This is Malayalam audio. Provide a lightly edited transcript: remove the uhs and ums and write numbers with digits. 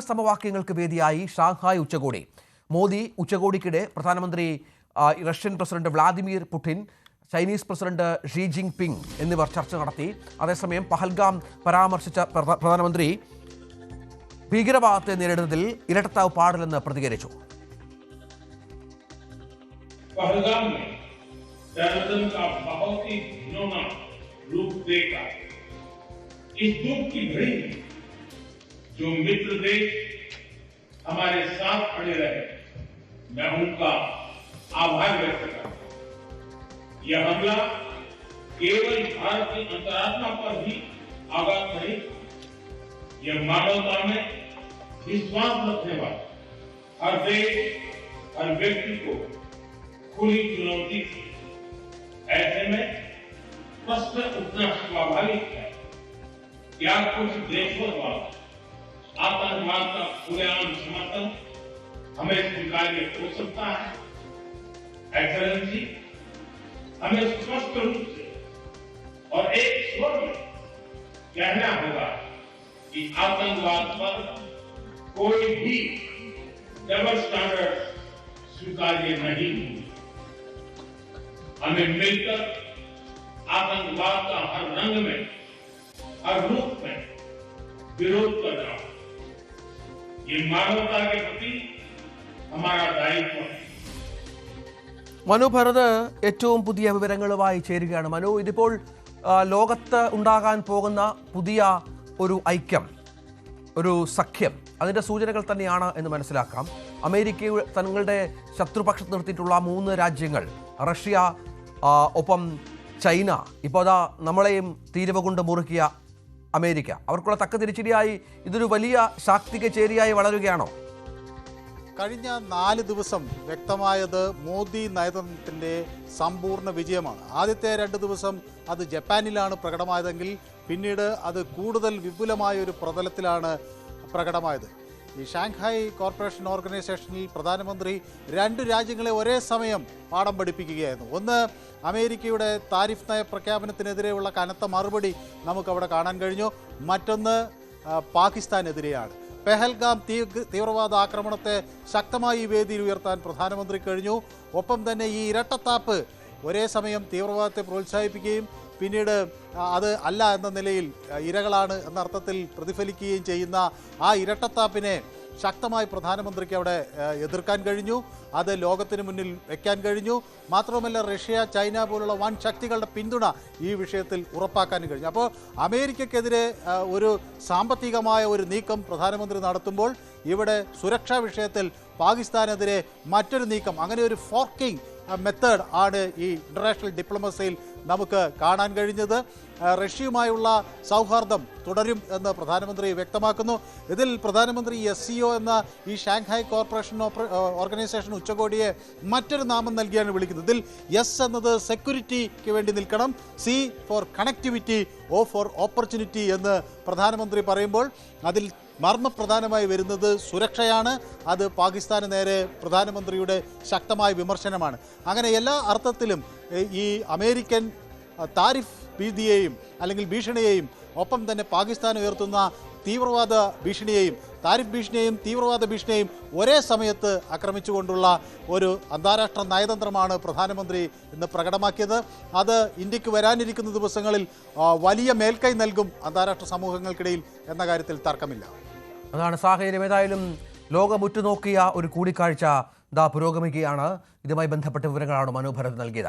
സമവാക്യങ്ങൾക്ക് വേദിയായി ഷാങ്ഹായ് ഉച്ചകോടി. മോദി ഉച്ചകോടിക്കിടെ പ്രധാനമന്ത്രി Russian president Vladimir Putin, Chinese president Xi Jinping എന്നിവർ ചർച്ച നടത്തി. അതേസമയം പഹൽഗാം പരാമർശിച്ച പ്രധാനമന്ത്രി ഭീകരവാദത്തെ നേരിടുന്നതിൽ ഇരട്ടത്താവ് പാടില്ലെന്ന് പ്രതികരിച്ചു. पहलगाम में टेररिज्म का बहुत ही घिनौना रूप देखा। इस दुख की घड़ी में जो मित्र देश हमारे साथ खड़े रहे, मैं उनका आभार व्यक्त करता हूं। यह हमला केवल भारत की अंतरात्मा पर ही आघात नहीं, यह मानवता में विश्वास रखने वाले हर देश, हर व्यक्ति को खुली चुनौती थी। ऐसे में प्रश्न उठना स्वाभाविक है, क्या कुछ देशों द्वारा आतंकवाद का खुलेआम समर्थन हमें स्वीकार्य हो सकता है? एक्सेलेंसी, हमें स्पष्ट रूप से और एक स्वर में कहना होगा कि आतंकवाद पर कोई भी डबल स्टैंडर्ड स्वीकार्य नहीं होंगे। हमें मिलकर आतंकवाद का हर रंग में, हर रूप में विरोध करना, ये मानवता के प्रति हमारा दायित्व है. മനു ഭരത് ഏറ്റവും പുതിയ വിവരങ്ങളുമായി ചേരുകയാണ്. മനു, ഇതിപ്പോൾ ലോകത്ത് ഉണ്ടാകാൻ പോകുന്ന പുതിയ ഒരു ഐക്യം, ഒരു സഖ്യം, അതിൻ്റെ സൂചനകൾ തന്നെയാണ് എന്ന് മനസ്സിലാക്കാം. അമേരിക്ക തങ്ങളുടെ ശത്രുപക്ഷത്ത് നിർത്തിയിട്ടുള്ള 3 രാജ്യങ്ങൾ, റഷ്യ, ഒപ്പം ചൈന, ഇപ്പോൾ അതാ നമ്മളെയും തീരുവ കൊണ്ട് മുറുക്കിയ അമേരിക്ക, അവർക്കുള്ള തക്ക തിരിച്ചടിയായി ഇതൊരു വലിയ ശാക്തിക ചേരിയായി വളരുകയാണോ? കഴിഞ്ഞ 4 ദിവസം വ്യക്തമായത് മോദി നയതന്ത്രത്തിൻ്റെ സമ്പൂർണ്ണ വിജയമാണ്. ആദ്യത്തെ 2 ദിവസം അത് ജപ്പാനിലാണ് പ്രകടമായതെങ്കിൽ പിന്നീട് അത് കൂടുതൽ വിപുലമായ ഒരു പ്രതലത്തിലാണ് പ്രകടമായത്. ഈ ഷാങ്ഹായ് കോർപ്പറേഷൻ ഓർഗനൈസേഷനിൽ പ്രധാനമന്ത്രി 2 രാജ്യങ്ങളെ ഒരേ സമയം പാഠം പഠിപ്പിക്കുകയായിരുന്നു. ഒന്ന്, അമേരിക്കയുടെ താരിഫ് നയ പ്രഖ്യാപനത്തിനെതിരെയുള്ള കനത്ത മറുപടി നമുക്കവിടെ കാണാൻ കഴിഞ്ഞു. മറ്റൊന്ന് പാകിസ്ഥാനെതിരെയാണ്. പെഹൽഗാം തീവ്രവാദ ആക്രമണത്തെ ശക്തമായി ഈ വേദിയിൽ ഉയർത്താൻ പ്രധാനമന്ത്രി കഴിഞ്ഞു. ഒപ്പം തന്നെ ഈ ഇരട്ടത്താപ്പ്, ഒരേ സമയം തീവ്രവാദത്തെ പ്രോത്സാഹിപ്പിക്കുകയും പിന്നീട് അത് അല്ല എന്ന നിലയിൽ ഇരകളാണ് എന്ന അർത്ഥത്തിൽ പ്രതിഫലിക്കുകയും ചെയ്യുന്ന ആ ഇരട്ടത്താപ്പിനെ ശക്തമായി പ്രധാനമന്ത്രിക്ക് അവിടെ എതിർക്കാൻ കഴിഞ്ഞു. അത് ലോകത്തിന് മുന്നിൽ വയ്ക്കാൻ കഴിഞ്ഞു. മാത്രവുമല്ല, റഷ്യ, ചൈന പോലുള്ള വൻ ശക്തികളുടെ പിന്തുണ ഈ വിഷയത്തിൽ ഉറപ്പാക്കാനും കഴിഞ്ഞു. അപ്പോൾ അമേരിക്കക്കെതിരെ ഒരു സാമ്പത്തികമായ ഒരു നീക്കം പ്രധാനമന്ത്രി നടത്തുമ്പോൾ ഇവിടെ സുരക്ഷാ വിഷയത്തിൽ പാകിസ്ഥാനെതിരെ മറ്റൊരു നീക്കം, അങ്ങനെ ഒരു ഫോർക്കിംഗ് മെത്തേഡ് ആണ് ഈ ഇന്റർനാഷണൽ ഡിപ്ലോമസിയിൽ നമുക്ക് കാണാൻ കഴിഞ്ഞത്. റഷ്യയുമായുള്ള സൗഹാർദ്ദം തുടരും എന്ന് പ്രധാനമന്ത്രി വ്യക്തമാക്കുന്നു. ഇതിൽ പ്രധാനമന്ത്രി SCO എന്ന ഈ ഷാങ്ഹായ് കോർപ്പറേഷൻ ഓർഗനൈസേഷൻ ഉച്ചകോടിയെ മറ്റൊരു നാമം നൽകിയാണ് വിളിക്കുന്നത്. ഇതിൽ എസ് എന്നത് സെക്യൂരിറ്റിക്ക് വേണ്ടി നിൽക്കണം, C for connectivity, O for opportunity എന്ന് പ്രധാനമന്ത്രി പറയുമ്പോൾ അതിൽ മർമ്മപ്രധാനമായി വരുന്നത് സുരക്ഷയാണ്. അത് പാകിസ്ഥാന് നേരെ പ്രധാനമന്ത്രിയുടെ ശക്തമായ വിമർശനമാണ്. അങ്ങനെ എല്ലാ അർത്ഥത്തിലും ഈ അമേരിക്കൻ താരിഫ് ഭീതിയെയും അല്ലെങ്കിൽ ഭീഷണിയെയും, ഒപ്പം തന്നെ പാകിസ്ഥാൻ ഉയർത്തുന്ന തീവ്രവാദ ഭീഷണിയെയും, താരിഫ് ഭീഷണിയെയും തീവ്രവാദ ഭീഷണിയെയും ഒരേ സമയത്ത് ആക്രമിച്ചുകൊണ്ടുള്ള ഒരു അന്താരാഷ്ട്ര നയതന്ത്രമാണ് പ്രധാനമന്ത്രി ഇന്ന് പ്രകടമാക്കിയത്. അത് ഇന്ത്യക്ക് വരാനിരിക്കുന്ന ദിവസങ്ങളിൽ വലിയ മേൽക്കൈ നൽകും അന്താരാഷ്ട്ര സമൂഹങ്ങൾക്കിടയിൽ എന്ന കാര്യത്തിൽ തർക്കമില്ല. അതാണ് സാഹചര്യം. ഏതായാലും ലോകം ഉറ്റുനോക്കിയ ഒരു കൂടിക്കാഴ്ച പുരോഗമിക്കുകയാണ്. ഇതുമായി ബന്ധപ്പെട്ട വിവരങ്ങളാണ് മനു ഭരത് നൽകിയത്.